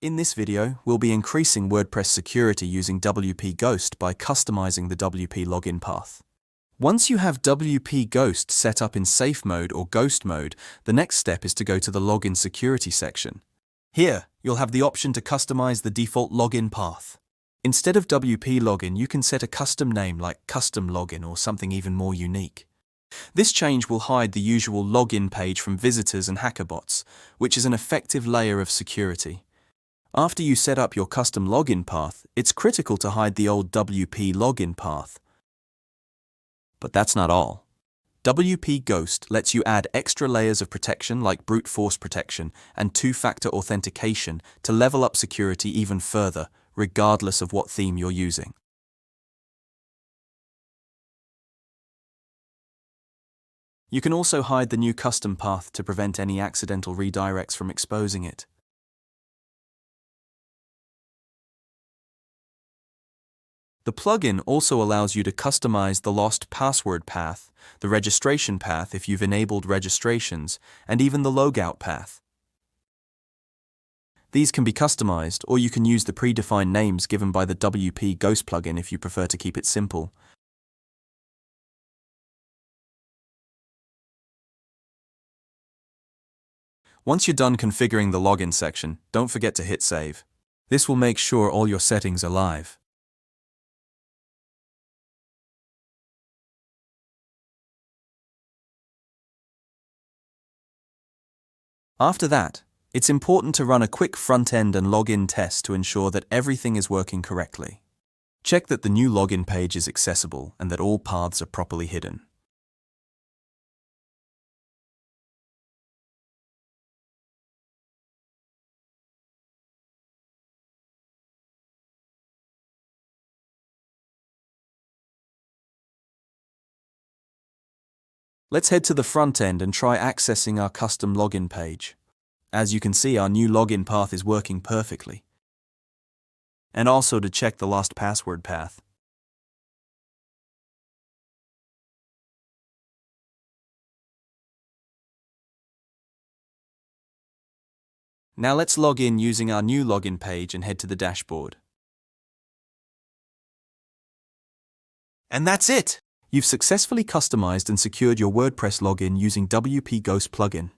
In this video, we'll be increasing WordPress security using WP Ghost by customizing the WP login path. Once you have WP Ghost set up in safe mode or ghost mode, the next step is to go to the login security section. Here, you'll have the option to customize the default login path. Instead of WP login, you can set a custom name like custom login or something even more unique. This change will hide the usual login page from visitors and hackerbots, which is an effective layer of security. After you set up your custom login path, it's critical to hide the old WP login path. But that's not all. WP Ghost lets you add extra layers of protection like brute force protection and two-factor authentication to level up security even further, regardless of what theme you're using. You can also hide the new custom path to prevent any accidental redirects from exposing it. The plugin also allows you to customize the lost password path, the registration path if you've enabled registrations, and even the logout path. These can be customized, or you can use the predefined names given by the WP Ghost plugin if you prefer to keep it simple. Once you're done configuring the login section, don't forget to hit save. This will make sure all your settings are live. After that, it's important to run a quick front-end and login test to ensure that everything is working correctly. Check that the new login page is accessible and that all paths are properly hidden. Let's head to the front end and try accessing our custom login page. As you can see, our new login path is working perfectly. And also to check the lost password path. Now let's log in using our new login page and head to the dashboard. And that's it! You've successfully customized and secured your WordPress login using WP Ghost plugin.